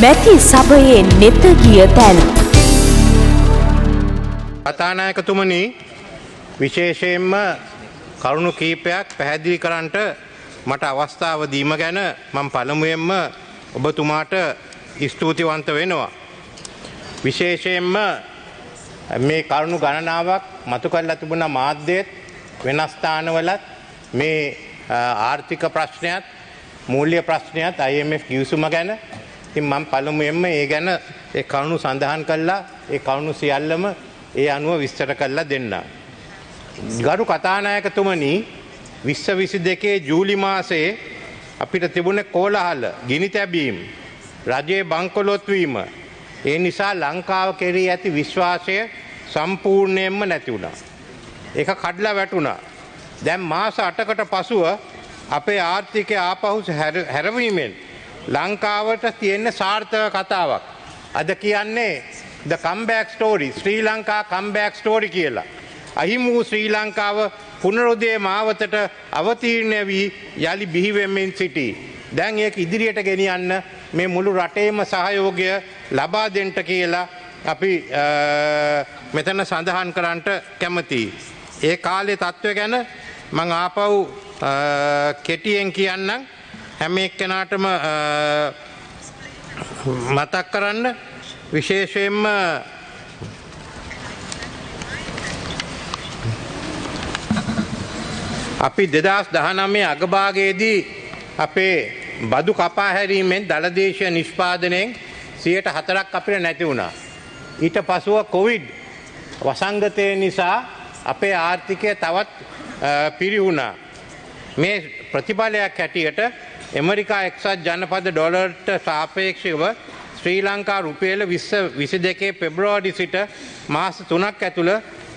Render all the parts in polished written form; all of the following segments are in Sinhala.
මැති සභයේ නෙත ගිය තැන්. කතානායකතුමනි, විශේෂයෙන්ම කරුණු කීපයක් පැහැදිලි කරන්නට මට අවස්ථාව දීම ගැන මම පළමුවෙන්ම ඔබතුමාට ස්තුතිවන්ත වෙනවා. විශේෂයෙන්ම මේ කරුණු ගණනාවක් මතු කරලා තිබුණ මාධ්‍යයේත් වෙනස් ස්ථානවලත් මේ ආර්ථික ප්‍රශ්නයත් මූල්‍ය ප්‍රශ්නයත් IMF කිවිසුම ගැන ඉතින් මම පළමුවෙන්ම ඒ ගැන ඒ කරුණු සඳහන් කළා. ඒ කරුණු සියල්ලම ඒ අනුව විස්තර කරලා දෙන්න. ගරු කතානායකතුමනි, 2022 ජූලි මාසයේ අපිට තිබුණ කෝලහල, ගිනි තැබීම්, රජයේ බංකොලොත් වීම, ඒ නිසා ලංකාව කෙරෙහි ඇති විශ්වාසය සම්පූර්ණයෙන්ම නැති වුණා. ඒක කඩලා වැටුණා. දැන් මාස 8කට පසුව අපේ ආර්ථිකය ආපහු හැරවීමෙන් ලංකාවට තියෙන සාර්ථක කතාවක්. අද කියන්නේ the comeback story, Sri Lanka comeback story කියලා. අහිමි වූ ශ්‍රී ලංකාව පුනරුදේ මාවතට අවතීර්ණ වී යලි බිහි වෙමින් සිටී. දැන් ඒක ඉදිරියට ගෙනියන්න මේ මුළු රටේම සහයෝගය ලබා දෙන්න කියලා අපි මෙතන සඳහන් කරන්නට කැමතියි. ඒ කාලේ තත්ත්වය ගැන මම ආපහු කෙටියෙන් කියන්නම්. හැම එක්කෙනාටම මතක් කරන්න. විශේෂයෙන්ම අපි 2019 අගභාගයේදී අපේ බදු කපා හැරීමෙන් දළදේශීය නිෂ්පාදනයෙන් 4% අපිට නැති වුණා. ඊට පසුව කොවිඩ් වසංගතය නිසා අපේ ආර්ථිකය තවත් පිරිහුණා. මේ ප්‍රතිඵලයක් හැටියට ඇමරිකා එක්සත් ජනපද ඩොලර්ට සාපේක්ෂව ශ්‍රී ලංකා රුපියල 2022 පෙබ්‍රවාරි සිට මාස 3ක් ඇතුළ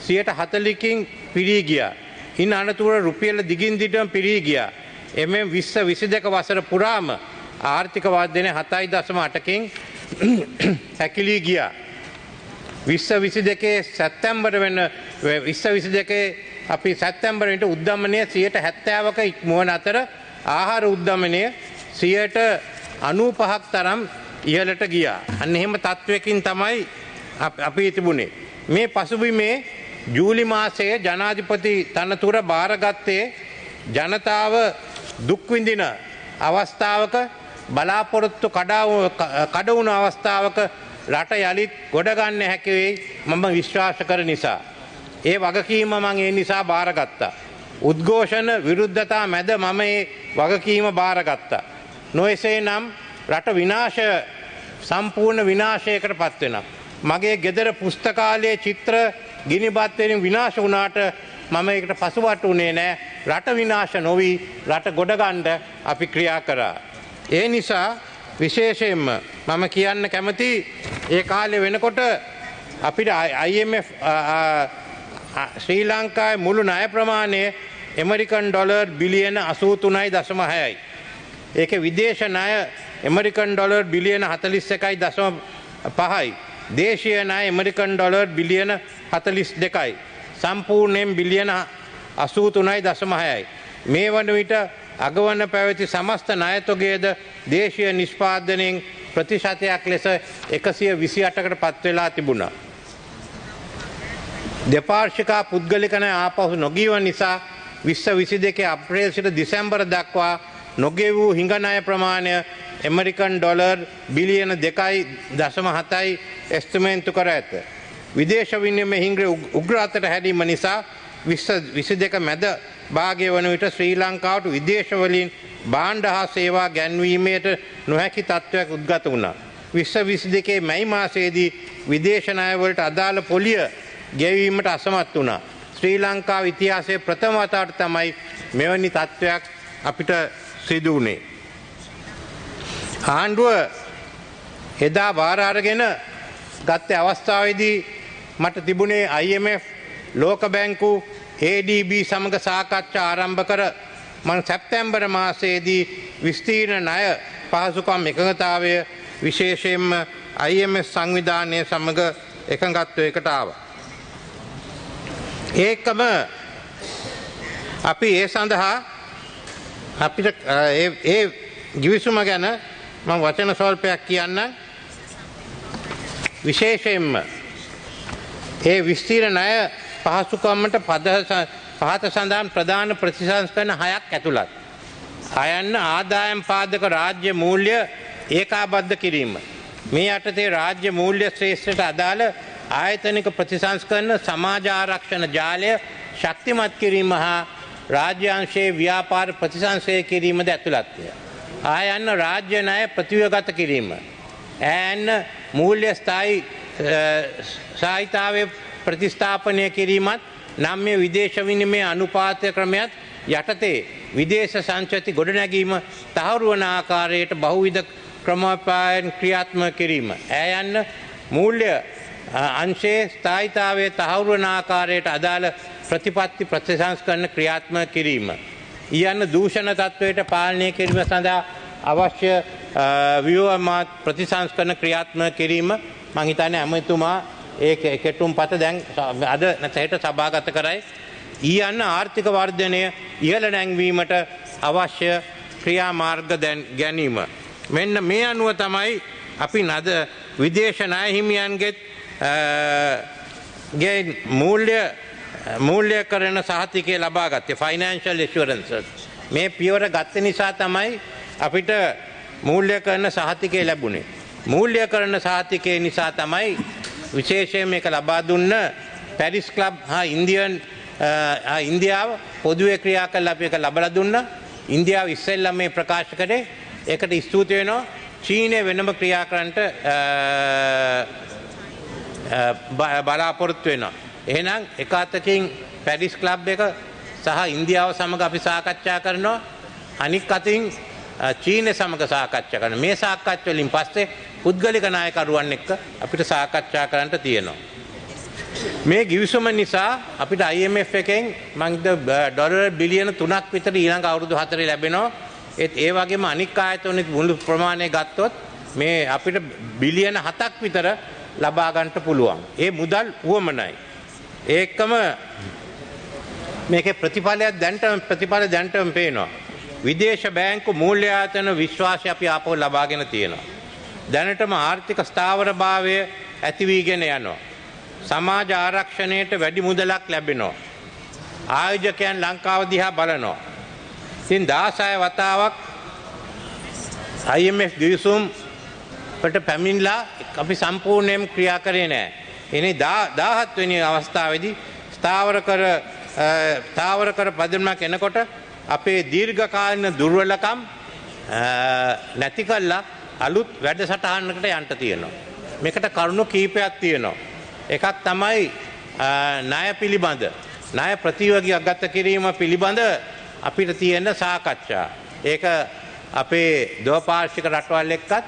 40%කින් පිරී ගියා. ඉන් අනතුර රුපියල දිගින් දිගටම පිරී ගියා. එමෙන් 2022 වසර පුරාම ආර්ථික වර්ධනය 7.8කින් හැකිලී ගියා. 2022 සැප්තැම්බර් වෙන 2022 අපි සැප්තැම්බර් වෙනට උද්දමනය 70%ක ඉක්මුවන අතර ආහාර උද්දමනය 95%ක් තරම් ඉහළට ගියා. අන්න එහෙම තත්වයකින් තමයි අපි තිබුණේ. මේ පසුබිමේ ජූලි මාසයේ ජනාධිපති තනතුර බාරගත්තේ ජනතාව දුක් විඳින අවස්ථාවක, බලාපොරොත්තු කඩ වුණු අවස්ථාවක රට යලිත් ගොඩ ගන්න හැකි වෙයි මම විශ්වාස කර නිසා. ඒ වගකීම මම ඒ නිසා බාරගත්තා. උද්ඝෝෂණ විරුද්ධතා මැද මම මේ වගකීම බාරගත්තා. නොඑසේ නම් රට සම්පූර්ණ විනාශයකට පත් වෙනවා. මගේ ගෙදර පුස්තකාලයේ චිත්‍ර ගිනිබත් වලින් විනාශ වුණාට මම ඒකට පසුබට උනේ නැහැ. රට විනාශ නොවි රට ගොඩ ගන්න අපි ක්‍රියා කරා. ඒ නිසා විශේෂයෙන්ම මම කියන්න කැමති ඒ කාලේ වෙනකොට අපිට IMF ශ්‍රී ලංකාවේ මුළු ණය ප්‍රමාණය ඇමරිකන් ඩොලර් බිලියන 83.6යි. ඒකේ විදේශ ණය ඇමරිකන් ඩොලර් බිලියන 41.5යි. දේශීය ණය ඇමරිකන් ඩොලර් බිලියන 42යි. සම්පූර්ණයෙන් බිලියන 83.6යි. මේ වන විට අගවන පැවති සමස්ත ණයතොගයද දේශීය නිෂ්පාදනයෙන් ප්‍රතිශතයක් ලෙස 128කට පත් වෙලා තිබුණා. දෙපාර්ශ්වික පුද්ගලික ණය ආපහු නොගියව නිසා 2022 අප්‍රේල් සිට දෙසැම්බර් දක්වා නොගෙවූ හිඟ ණය ප්‍රමාණය ඇමරිකන් ඩොලර් බිලියන 2.7යි එස්ටිමේට් කර ඇත. විදේශ විනිමය හිඟ උග්‍ර අතට හැරීම නිසා 2022 මැද භාගය වන විට ශ්‍රී ලංකාවට විදේශ වලින් භාණ්ඩ හා සේවා ගැන්වීමට නොහැකි තත්ත්වයක් උද්ගත වුණා. 2022 මැයි මාසයේදී විදේශ ණය වලට අදාළ පොලිය ගෙවීමට අසමත් වුණා. ශ්‍රී ලංකාව ඉතිහාසයේ ප්‍රථම වතාවට තමයි මෙවැනි තත්ත්වයක් අපිට සිදු වුණේ. ආණ්ඩුව එදා බාර අරගෙන ගත්ත අවස්ථාවේදී මට තිබුණේ IMF, ලෝක බැංකු, ADB සමග සාකච්ඡා ආරම්භ කර මම සැප්තැම්බර් මාසයේදී විස්තීර්ණ ණය පහසුකම් එකඟතාවය විශේෂයෙන්ම IMF සංවිධානය සමග එකඟත්වයකට ආවා. ඒකම අපි ඒ සඳහා අපිට ඒ ගිවිසුම ගැන මම වචන ස්වල්පයක් කියන්න. විශේෂයෙන්ම ඒ විස්තීර්ණ ණය පහසුකම්මට පහත සඳහන් ප්‍රධාන ප්‍රතිසංස්කරණ 6ක් ඇතුළත්. අයන්න ආදායම් පාදක රාජ්‍ය මූල්‍ය ඒකාබද්ධ කිරීම. මේ යටතේ රාජ්‍ය මූල්‍ය ශ්‍රේෂ්ඨට අදාළ ආයතනික ප්‍රතිසංස්කරණ සමාජ ආරක්ෂණ ජාලය ශක්තිමත් කිරීම හා රාජ්‍යාංශයේ ව්‍යාපාර ප්‍රතිසංස්කරණය කිරීමද ඇතුළත්ය. ආයන්න රාජ්‍ය ණය ප්‍රතිව්‍යුහගත කිරීම. ඇන්න මූල්‍ය ස්ථායීතාවයේ ප්‍රතිස්ථාපනය කිරීමත් නම් මේ විදේශ විනිමය අනුපාත ක්‍රමයක් යටතේ විදේශ සංචති ගොඩනැගීම තහවුරු වන ආකාරයට බහුවිධ ක්‍රමෝපායන් ක්‍රියාත්මක කිරීම. ඇයන්න මූල්‍ය අංශයේ ස්ථායීතාවයේ තහවුරු වන ආකාරයට අදාළ ප්‍රතිපත්ති ප්‍රතිසංස්කරණ ක්‍රියාත්මක කිරීම. ඊයන්න දූෂණ තත්වයට පාලනය කිරීම සඳහා අවශ්‍ය ව්‍යුහාත්මක ප්‍රතිසංස්කරණ ක්‍රියාත්මක කිරීම. මම හිතන්නේ ඇමතුමා ඒ කෙටුම්පත දැන් අද නැතහෙට සභාගත කරයි. ඊයන්න ආර්ථික වර්ධනය ඉහළ නැංවීමට අවශ්‍ය ක්‍රියාමාර්ග ගැනීම. මෙන්න මේ අනුව තමයි අපි නද විදේශ ණය හිමියන්ගෙත් ගේ මූල්‍යකරණ සහතිකය ලබා ගත්තේ ෆයිනෑන්ෂල් ඉන්ෂුරන්සස්. මේ පියවර ගත්ත නිසා තමයි අපිට මූල්‍යකරණ සහතිකය ලැබුණේ. මූල්‍යකරණ සහතිකය නිසා තමයි විශේෂයෙන් මේක ලබා දුන්න පැරිස් ක්ලබ් හා ඉන්දියාව පොදුවේ ක්‍රියා කළ අපි එක ලබා දුන්නා. ඉන්දියාව ඉස්සෙල්ලා මේ ප්‍රකාශ කරේ. ඒකට ස්තුති වෙනවා. චීනය වෙනම ක්‍රියා කරන්නට බලාපොරොත්තු වෙනවා. එහෙනම් එක අතකින් පැරිස් ක්ලබ් එක සහ ඉන්දියාව සමග අපි සාකච්ඡා කරනවා. අනික් අතින් චීනය සමග සාකච්ඡා කරනවා. මේ සාකච්ඡා වලින් පස්සේ පුද්ගලික නායකරුවන් එක්ක අපිට සාකච්ඡා කරන්න තියෙනවා. මේ ගිවිසුම නිසා අපිට IMF එකෙන් මං ඩොලර් බිලියන 3ක් විතර ඊළඟ අවුරුදු 4 ලැබෙනවා. ඒ වගේම අනික් ආයතනෙත් මුළු ප්‍රමාණය ගත්තොත් මේ අපිට බිලියන 7ක් විතර ලබා ගන්නට පුළුවන්. ඒ මුදල් උවමනයි. ඒකම මේකේ ප්‍රතිඵලයක් දැන්ටම පේනවා. විදේශ බැංකු මූල්‍ය ආයතන විශ්වාසය අපි ආපහු ලබාගෙන තියෙනවා. දැනටම ආර්ථික ස්ථාවරභාවය ඇති වීගෙන යනවා. සමාජ ආරක්ෂණයට වැඩි මුදලක් ලැබෙනවා. ආයෝජකයන් ලංකාව දිහා බලනවා. ඉතින් 16 වතාවක් IMF ගිවිසුම් වලට පැමිණලා අපි සම්පූර්ණයෙන්ම ක්‍රියා කරේ නැහැ. එනේ 17 වෙනි අවස්ථාවේදී ස්ථාවර කර පදනමක් එනකොට අපේ දීර්ඝකාලීන දුර්වලකම් නැති කළා අලුත් වැඩසටහනකට යන්න තියෙනවා. මේකට කරුණු කීපයක් තියෙනවා. එකක් තමයි ණය පිළිබඳ ණය ප්‍රතිව්‍යුහගත කිරීම පිළිබඳ අපිට තියෙන සාකච්ඡා. ඒක අපේ දෝපාර්ශ්වික රටවල් එක්කත්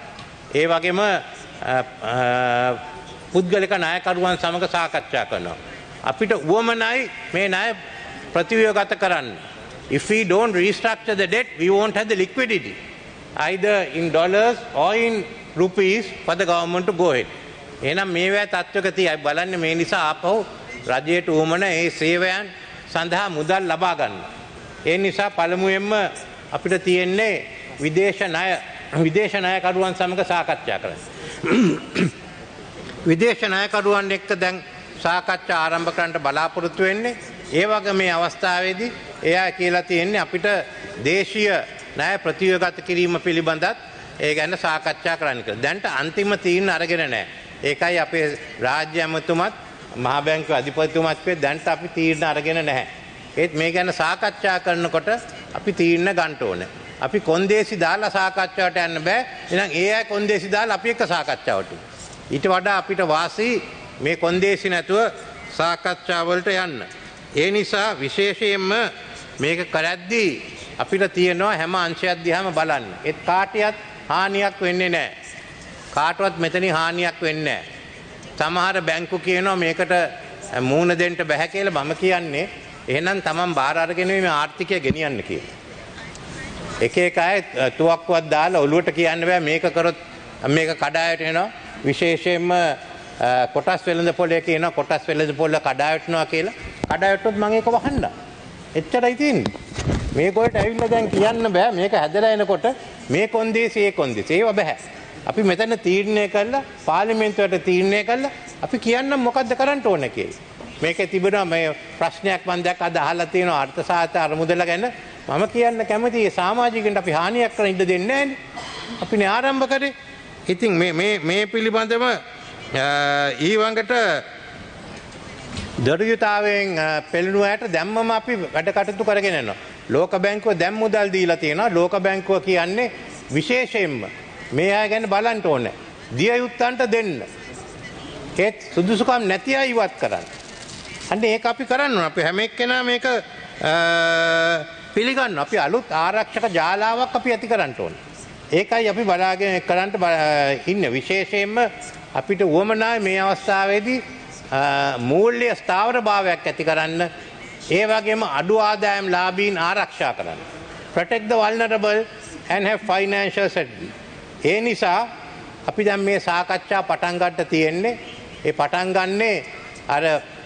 ඒ වගේම පුද්ගලික ණයකරුවන් සමග සාකච්ඡා කරනවා. අපිට උවමනයි මේ ණය ප්‍රතිව්‍යුහගත කරන්න. If we don't restructure the debt, we won't have the liquidity, either in dollars or in rupees for the government to go ahead. එහෙනම් මේවැ තත්ත්වක තියයි බලන්නේ මේ නිසා ආපහු රජයට උවමන ඒ සේවයන් සඳහා මුදල් ලබා ගන්න. ඒ නිසා පළමුවෙන්ම අපිට තියෙන්නේ විදේශ ණයකරුවන් සමග සාකච්ඡා කරන්න. විදේශ ණයකරුවන් එක්ක දැන් සාකච්ඡා ආරම්භ කරන්න බලාපොරොත්තු වෙන්නේ. ඒ වගේ මේ අවස්ථාවේදී එයා කියලා තියෙන්නේ අපිට දේශීය ණය ප්‍රතිව්‍යුහගත කිරීම පිළිබඳත් ඒ ගැන සාකච්ඡා කරන්න කියලා. දැන්ට අන්තිම තීරණ අරගෙන නැහැ. ඒකයි අපේ රාජ්‍ය ඇමතුමත් මහ බැංකුවේ අධිපතිතුමත් කිව්වේ දැන්ට අපි තීරණ අරගෙන නැහැ. ඒත් මේ ගැන සාකච්ඡා කරනකොට අපි තීරණ ගන්න ඕනේ. අපි කොන්දේසි දාලා සාකච්ඡාවට යන්න බෑ. එහෙනම් ඒ අය කොන්දේසි දාලා අපි එක්ක සාකච්ඡාවට. ඊට වඩා අපිට වාසි මේ කොන්දේසි නැතුව සාකච්ඡාවලට යන්න. ඒ නිසා විශේෂයෙන්ම මේක කරද්දී අපිට තියෙනවා හැම අංශයක් දිහාම බලන්න. ඒත් කාටියක් හානියක් වෙන්නේ නැහැ. කාටවත් මෙතනින් හානියක් වෙන්නේ නැහැ. සමහර බැංකු කියනවා මේකට මූණ දෙන්න බෑ කියලා. මම කියන්නේ එහෙනම් Taman බාර අරගෙන මේ ආර්ථිකය ගෙනියන්න කියලා. එක එක අය තුවක්කුවක් දාලා ඔලුවට කියන්න බෑ මේක කරොත් මේක කඩායට එනවා. විශේෂයෙන්ම කොටස් වෙළඳ පොලේ කියනවා කොටස් වෙළඳ පොල කඩාවැටෙනවා කියලා. කඩාවැටුනොත් මම ඒක වහන්න. එච්චරයි තියෙන්නේ. මේක වලට ඇවිල්ලා දැන් කියන්න බෑ මේක හැදලා එනකොට මේ කොන්දේසි ඒ කොන්දේසි ඒව බෑ. අපි මෙතන තීරණය කළා පාර්ලිමේන්තුවට තීරණය කළා අපි කියන්නම් මොකද්ද කරන්න ඕන කියලා. මේකේ තිබෙනවා මේ ප්‍රශ්නයක් මම දැක්ක අද අහලා තියෙනවා අර්ථසාහිත්‍ය අරමුදල ගැන. මම කියන්න කැමතියි සමාජිකයන්ට අපි හානියක් කරන්න ඉඩ දෙන්නේ නැහැනේ. අපිනේ ආරම්භ කරේ. ඉතින් මේ පිළිබඳව ඊවඟට දරුයතාවයෙන් පෙළෙනුවට දැම්මම අපි වැඩ කටයුතු කරගෙන යනවා. ලෝක බැංකුව දැන් මුදල් දීලා තියෙනවා. ලෝක බැංකුව කියන්නේ විශේෂයෙන්ම මේ අය ගැන බලන්න ඕනේ. දිය යුත්තන්ට දෙන්න. ඒත් සුදුසුකම් නැති අය ඉවත් කරන්න. අන්න ඒක අපි කරන්න ඕන. අපි හැම එක්කෙනා මේක පිළිගන්න. අපි අලුත් ආරක්ෂක ජාලාවක් අපි ඇති කරන්න ඕන. ඒකයි අපි බලාගෙන කරන්න ඉන්නේ. විශේෂයෙන්ම අපිට උවමනායි මේ අවස්ථාවේදී මූල්‍ය ස්ථාවර භාවයක් ඇති කරන්න. ඒ වගේම අඩු ආදායම් ලාභීන් ආරක්ෂා කරන්න. Protect the vulnerable and have financial stability. ඒ නිසා අපි දැන් මේ සාකච්ඡා පටන් ගන්න තියෙන්නේ. ඒ පටන් ගන්නේ අර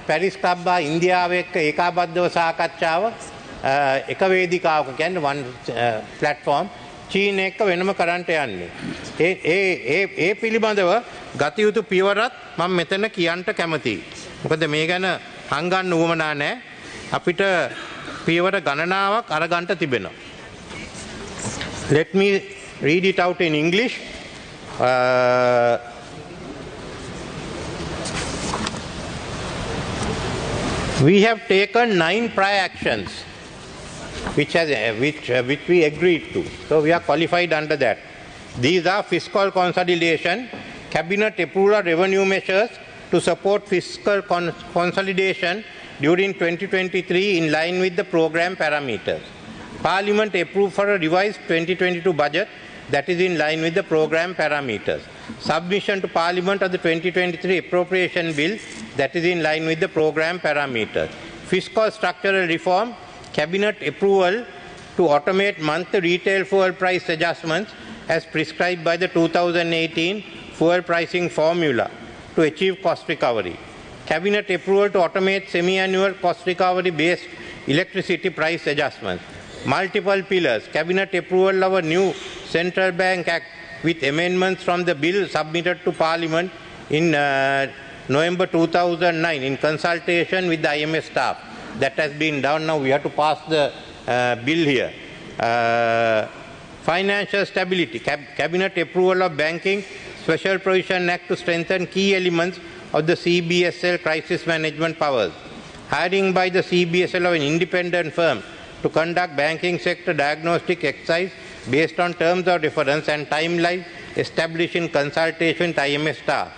පැරිස් ක්ලබ් ඉන්දියාව එක්ක ඒකාබද්ධව සාකච්ඡාව එක වේදිකාවක කියන්නේ වන් ප්ලැට්ෆෝම් චීන එක්ක වෙනම කරන්ට යන්නේ. ඒ පිළිබඳව ගත යුතු පියවරත් මම මෙතන කියන්න කැමතියි. මොකද මේ ගැන හංගන්න උවමනා නැහැ. අපිට පියවර ගණනාවක් අරගන්න තිබෙනවා. Let me read it out in English. We have taken 9 prior actions which we agreed to. So we are qualified under that. These are fiscal consolidation, cabinet approval of revenue measures to support fiscal consolidation during 2023 in line with the program parameters. Parliament approved for a revised 2022 budget that is in line with the program parameters. Submission to Parliament of the 2023 appropriation bill that is in line with the program parameters. Fiscal structural reform, cabinet approval to automate monthly retail fuel price adjustments as prescribed by the 2018 fuel pricing formula to achieve cost recovery. Cabinet approval to automate semi-annual cost recovery based electricity price adjustments. Multiple pillars. Cabinet approval of a new Central Bank Act with amendments from the bill submitted to Parliament in November 2009 in consultation with the IMF staff. That has been done. Now we have to pass the bill here. Financial stability. Cabinet approval of Banking Special Provision Act to strengthen key elements of the CBSL crisis management powers. Hiring by the CBSL of an independent firm to conduct banking sector diagnostic exercise based on terms of reference and timeline established in consultation with IMF staff.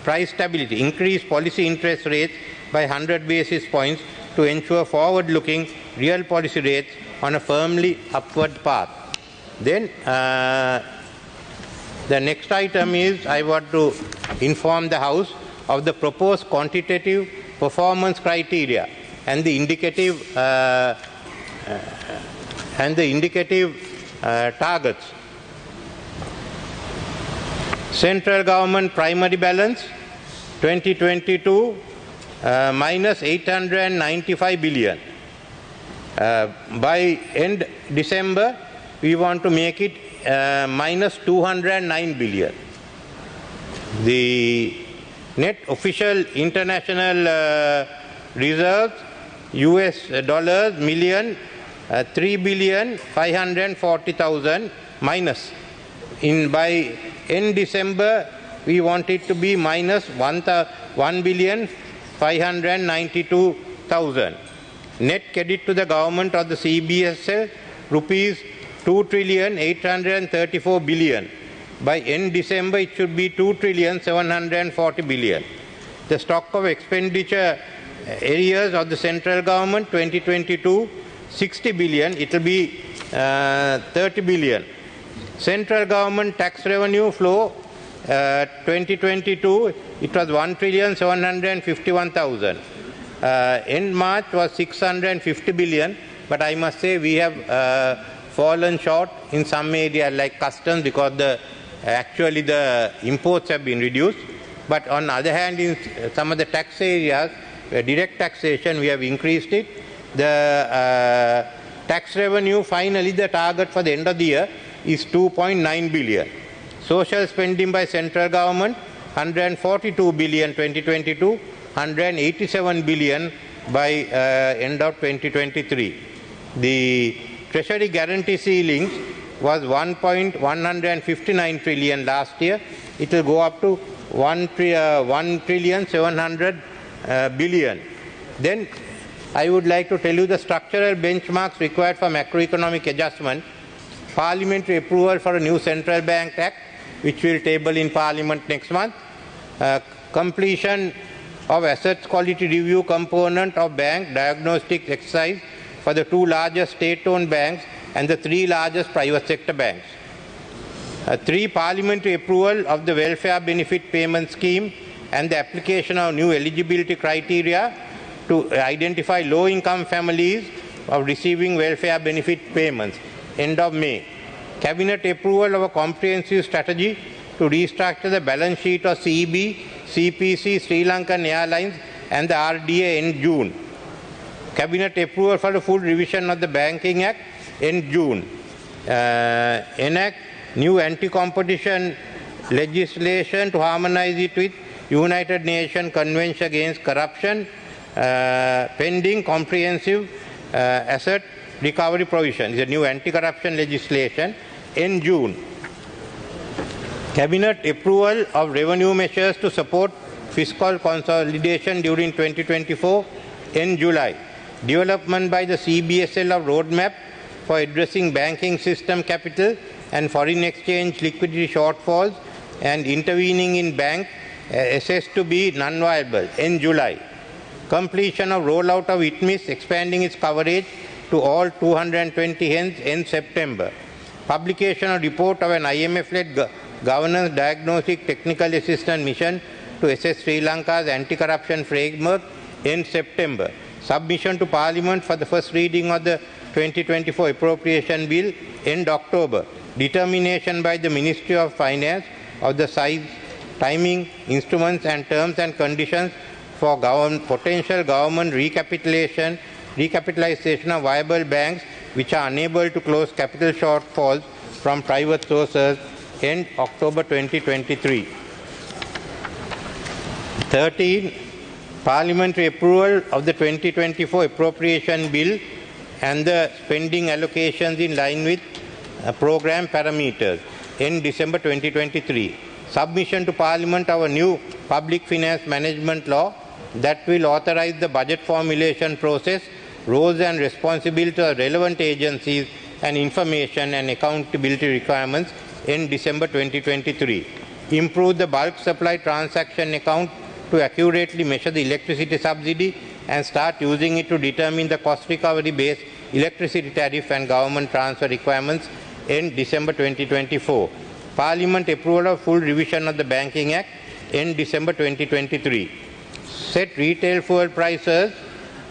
Price stability. Increase policy interest rates by 100 basis points to ensure forward-looking real policy rates on a firmly upward path. Then the next item is I want to inform the House of the proposed quantitative performance criteria and the indicative targets. Central government primary balance 2022 minus 895 billion. By end December we want to make it minus 209 billion. The net official international reserves US dollars million 3,540,000 minus. By end December we want it to be minus 1,592,000. Net credit to the government of the CBSL rupees 2,834 billion. By end December it should be 2,740 billion. The stock of expenditure areas of the central government 2022 60 billion, it will be 30 billion. Central government tax revenue flow 2022 it was 1,751,000. End March was 650 billion, but I must say we have fallen short in some areas like customs because actually the imports have been reduced. But on the other hand, in some of the tax areas, direct taxation, we have increased it. The tax revenue, finally the target for the end of the year is 2.9 billion. Social spending by central government 142 billion 2022, 187 billion by end of 2023. The treasury guarantee ceilings was 1.159 trillion last year. It will go up to 1 trillion 700 billion. Then I would like to tell you the structural benchmarks required for macroeconomic adjustment. Parliamentary approval for a new Central Bank Act, which will table in Parliament next month. Completion of assets quality review component of bank diagnostic exercise for the 2 largest state-owned banks and the 3 largest private sector banks. 3 parliamentary approval of the welfare benefit payment scheme and the application of new eligibility criteria to identify low-income families of receiving welfare benefit payments. End of May. Cabinet approval of a comprehensive strategy to restructure the balance sheet of CEB, CPC, Sri Lankan Airlines and the RDA in June. Cabinet approval for the full revision of the Banking Act in June. Enact new anti-competition legislation to harmonize it with United Nations Convention Against Corruption, pending comprehensive asset recovery provision. It's a new anti-corruption legislation in June. Cabinet approval of revenue measures to support fiscal consolidation during 2024 in July. Development by the CBSL of roadmap for addressing banking system capital and foreign exchange liquidity shortfalls and intervening in bank assessed to be non-viable in July. Completion of rollout of ITMIS, expanding its coverage to all 220 hens in September. Publication of report of an IMF-led governance diagnostic technical assistance mission to assess Sri Lanka's anti-corruption framework in September. Submission to Parliament for the first reading of the 2024 appropriation bill in October. Determination by the Ministry of Finance of the size, timing, instruments and terms and conditions for potential government recapitalization of viable banks which are unable to close capital shortfalls from private sources in October 2023. 13. Parliamentary approval of the 2024 appropriation bill and the spending allocations in line with program parameters in December 2023. Submission to Parliament of a new public finance management law that will authorize the budget formulation process, roles and responsibilities of relevant agencies and information and accountability requirements in December 2023. Improve the bulk supply transaction account to accurately measure the electricity subsidy and start using it to determine the cost recovery based electricity tariff and government transfer requirements in December 2024. Parliament approval of full revision of the Banking Act in December 2023. Set retail fuel prices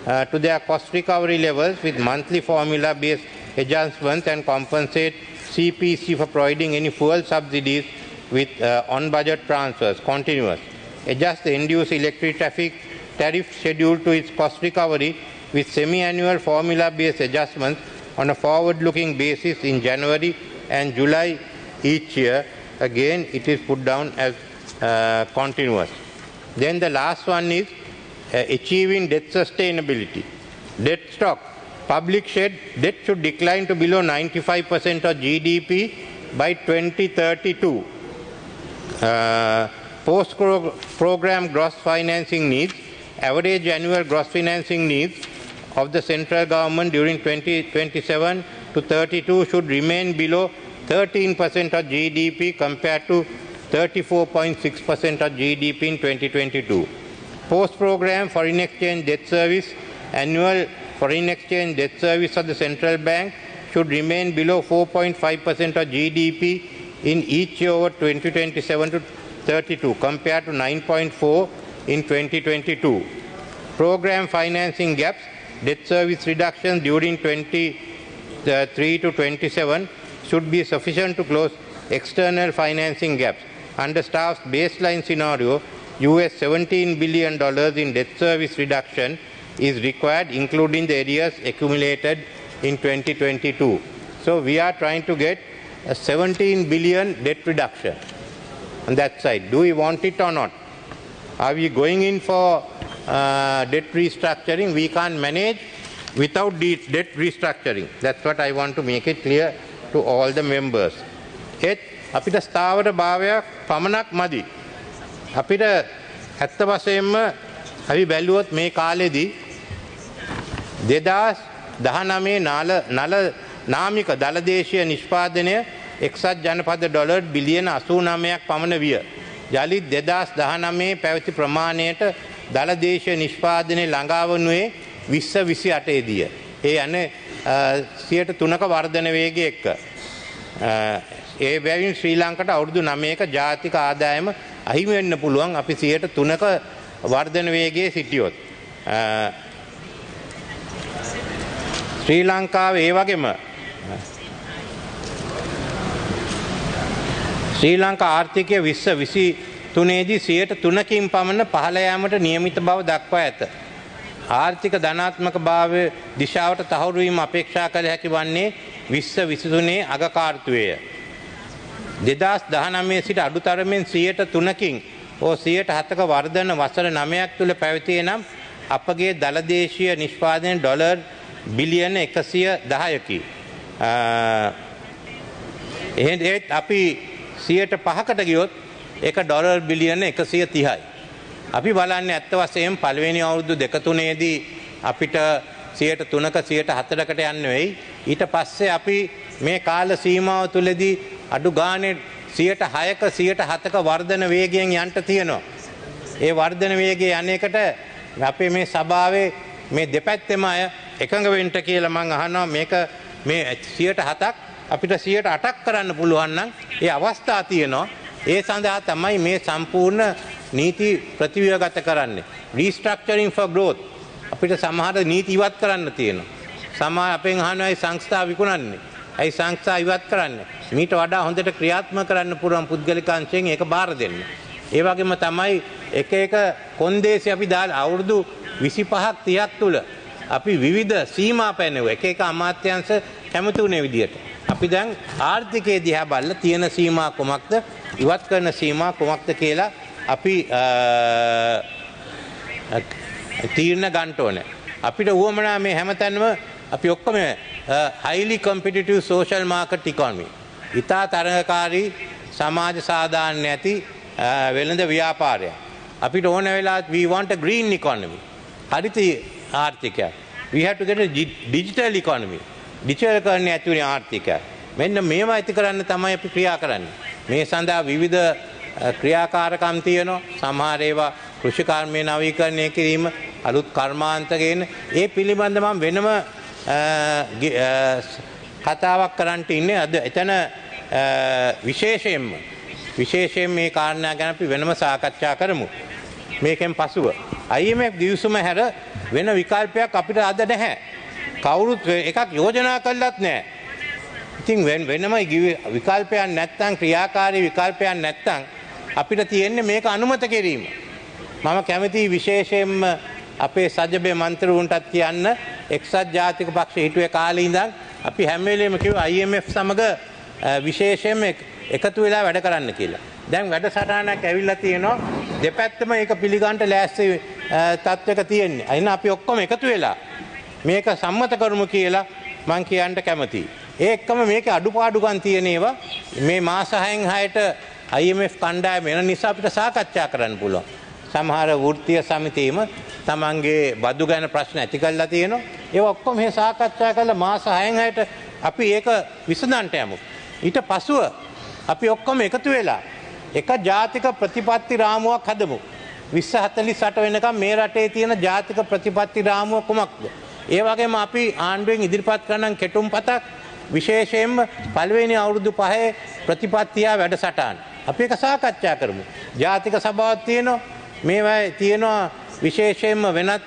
to their cost recovery levels with monthly formula-based adjustments and compensate CPC for providing any fuel subsidies with on-budget transfers, continuous. Adjust the end-use electric traffic tariff schedule to its cost recovery with semi-annual formula-based adjustments on a forward-looking basis in January and July each year. Again, it is put down as continuous. Then the last one is achieving debt sustainability. Debt stock. Public debt should decline to below 95% of GDP by 2032. Post-program gross financing needs. Average annual gross financing needs of the central government during 2027 to 32 should remain below 13% of GDP compared to 34.6% of GDP in 2022. Post-program foreign exchange debt service, annual foreign exchange debt service of the central bank should remain below 4.5% of GDP in each year over 2027 to 32 compared to 9.4 in 2022. Program financing gaps, debt service reduction during 23 to 27 should be sufficient to close external financing gaps. Under staff's baseline scenario, US $17 billion in debt service reduction is required, including the arrears accumulated in 2022. So we are trying to get a 17 billion debt reduction on that side. Do we want it or not? Are we going in for debt restructuring? We can't manage without debt restructuring. That's what I want to make it clear to all the members. ඒත් අපිට ස්ථාවර භාවයක් පමණක් මදි. අපිට ඇත්ත වශයෙන්ම අපි බැලුවොත් මේ කාලෙදී 2019 නාමික දළදේශීය නිෂ්පාදනය එක්සත් ජනපද ඩොලර් බිලියන 89ක් පමණ විය. යලිත් 2019 පැවති ප්‍රමාණයට දළදේශීය නිෂ්පාදනය ළඟා වනුයේ 2028 දී. ඒ යන්නේ 3% වර්ධන වේගය එක්ක. ඒ බැවින් ශ්‍රී ලංකාවට අවුරුදු 9ක ජාතික ආදායම අහිමි වෙන්න පුළුවන් අපි 3%ක වර්ධන වේගයේ සිටියොත්. ශ්‍රී ලංකාවේ ඒ වගේම ශ්‍රී ලංකා ආර්ථිකය 2023 දී 3%කින් පමණ පහළ යාමට නියමිත බව දක්වා ඇත. ආර්ථික ධනාත්මක භාවයේ දිශාවට තහවුරු වීම අපේක්ෂා කළ හැකි වන්නේ 2023 අගකාර්තුවේය. 2019 සිට අඩුතරමින් 3%කින් හෝ 7%ක වර්ධන වසර 9ක් තුළ පැවතියේ නම් අපගේ දළදේශීය නිෂ්පාදනය ඩොලර් බිලියන 110කි. එහෙත් අපි 5%කට ගියොත් ඒක ඩොලර් බිලියන 130යි. අපි බලන්නේ ඇත්ත වශයෙන් පළවෙනි අවුරුදු 2-3 දී අපිට 3%ක 4%කට යන්න වෙයි. ඊට පස්සේ අපි මේ කාල සීමාව තුලදී අඩු ගානේ 6%ක 7%ක වර්ධන වේගයෙන් යන්න තියෙනවා. ඒ වර්ධන වේගයේ අනේකට අපේ මේ සභාවේ මේ දෙපැත්තෙම අය එකඟ වෙන්න කියලා මම අහනවා. මේක මේ 7%ක් අපිට 8%ක් කරන්න පුළුවන් නම් ඒ අවස්ථා තියෙනවා. ඒ සඳහා තමයි මේ සම්පූර්ණ නීති ප්‍රතිව්‍යුහගත කරන්නේ. රීස්ට්‍රක්චරින් ෆොර් ග්‍රෝත් අපිට සමහර නීති ඉවත් කරන්න තියෙනවා. සමහර අපෙන් අහනවා ඒ සංස්ථා විකුණන්නේ. ඒ සංස්ථා ඉවත් කරන්නේ. මීට වඩා හොඳට ක්‍රියාත්මක කරන්න පුළුවන් පුද්ගලික අංශයෙන් ඒක බාර දෙන්න. ඒ වගේම තමයි එක කොන්දේසි අපි දාලා අවුරුදු 25ක් 30ක් තුල අපි විවිධ සීමා පැනෙවුවා. එක අමාත්‍යාංශ කැමති වුණේ විදියට. අපි දැන් ආර්ථිකයේ දිහා බලලා තියෙන සීමා කොමක්ද, ඉවත් කරන සීමා කොමක්ද කියලා අපි තීරණ ගන්න ඕනේ. අපිට උවමනා මේ හැමතැනම අපි ඔක්කොම highly competitive social market economy. ඉතා තරඟකාරී සමාජ සාධාරණ නැති වෙළඳ ව්‍යාපාරයක්. අපිට ඕන වෙලාවත් we want a green economy. Haritha ආර්ථිකයක්. We have to get a digital economy. Digital කරන්නේ ඇතුළේ ආර්ථිකයක්. මෙන්න මේවා ඇති කරන්න තමයි අපි ක්‍රියා කරන්නේ. මේ සඳහා විවිධ ක්‍රියාකාරකම් තියෙනවා. සමහර ඒවා කෘෂිකර්මයේ නවීකරණය කිරීම, අලුත් කර්මාන්ත ගේන ඒ පිළිබඳ මම වෙනම කතාවක් කරන්න ඉන්නේ. අද එතන විශේෂයෙන් මේ කාරණා ගැන අපි වෙනම සාකච්ඡා කරමු. මේකෙන් පසුව IMF දිවිසුම හැර වෙන විකල්පයක් අපිට අද නැහැ. කවුරුත් එකක් යෝජනා කළත් නැහැ. ඉතින් වෙනම විකල්පයක් නැත්තම්, ක්‍රියාකාරී විකල්පයක් නැත්තම් අපිට තියෙන්නේ මේක අනුමත කිරීම. මම කැමතියි විශේෂයෙන්ම අපේ සජ්ජබේ මන්ත්‍රීවරුන්ටත් කියන්න, එක්සත් ජාතික පක්ෂ හිටුවේ කාලේ ඉඳන් අපි හැම වෙලේම කිව්වා IMF සමග විශේෂයෙන්ම එකතු වෙලා වැඩ කරන්න කියලා. දැන් වැඩසටහනක් ඇවිල්ලා තියෙනවා. දෙපැත්තම ඒක පිළිගන්න ලෑස්ති තත්වයක තියෙන්නේ. අයින අපි ඔක්කොම එකතු වෙලා මේක සම්මත කරමු කියලා මම කියන්න කැමතියි. ඒ එක්කම මේකේ අඩුපාඩුකම් තියෙන ඒවා මේ මාස 6න් 6ට IMF කණ්ඩායම වෙන නිසා අපිට සාකච්ඡා කරන්න පුළුවන්. සමහර වෘත්තීය සමිතියම තමන්ගේ බදු ගැන ප්‍රශ්න ඇති කරලා තියෙනවා. ඒක ඔක්කොම මේ සාකච්ඡා කරලා මාස 6න් 6ට අපි ඒක විසඳන්න යමු. ඊට පසුව අපි ඔක්කොම එකතු වෙලා එක ජාතික ප්‍රතිපත්ති රාමුවක් හදමු. 2048 වෙනකම් මේ රටේ තියෙන ජාතික ප්‍රතිපත්ති රාමුව කුමක්ද? ඒ වගේම අපි ආණ්ඩුවෙන් ඉදිරිපත් කරන කෙටුම්පතක් විශේෂයෙන්ම පළවෙනි අවුරුදු 5 ප්‍රතිපත්තිය වැඩසටහන. අපි ඒක සාකච්ඡා කරමු. ජාතික සභාවක් තියෙනවා. මේවා තියෙනවා විශේෂයෙන්ම වෙනත්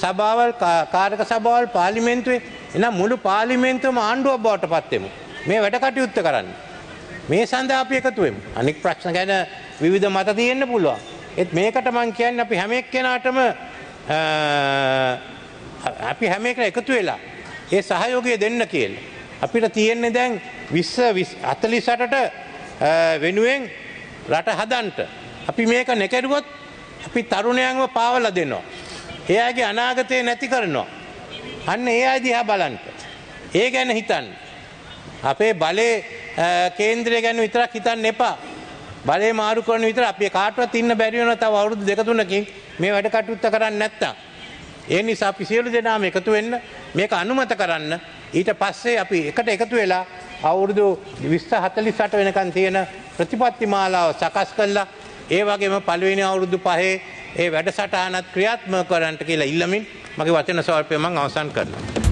සභාවල්, කාරක සභාවල්, පාර්ලිමේන්තුවේ. එනම් මුළු පාර්ලිමේන්තුවම ආණ්ඩුවක් බවට පත් වෙමු. මේ වැඩ කටයුත්ත කරන්න. මේ සඳහා අපි එකතු වෙමු. අනෙක් ප්‍රශ්න ගැන විවිධ මත තියෙන්න පුළුවන්. ඒත් මේකට මම කියන්නේ අපි හැම එක්කෙනාටම අපි හැම එකම එකතු වෙලා ඒ සහයෝගය දෙන්න කියලා. අපිට තියෙන්නේ දැන් 48ට වෙනුවෙන් රට හදන්ට. අපි මේක නැකරුවොත් අපි තරුණයන්ව පාවලා දෙනවා. එයාගේ අනාගතය නැති කරනවා. අන්න ඒ අය දිහා බලන්න. ඒ ගැන හිතන්න. අපේ බලේ කේන්ද්‍රය ගැන විතරක් හිතන්න එපා. බලේ මාරු කරන විතර අපි කාටවත් ඉන්න බැරි වෙනවා තව අවුරුදු 2-3කින් මේ වැඩ කටයුත්ත කරන්නේ නැත්තම්. ඒ නිසා අපි සියලු දෙනාම එකතු වෙන්න මේක අනුමත කරන්න. ඊට පස්සේ අපි එකට එකතු වෙලා අවුරුදු 2048 වෙනකන් තියෙන ප්‍රතිපත්ති මාලාව සකස් කළා. ඒ වගේම පළවෙනි අවුරුදු 5 ඒ වැඩසටහනත් ක්‍රියාත්මක කරන්නට කියලා ඉල්ලමින් මගේ වචන ස්වල්පය මම අවසන් කරනවා.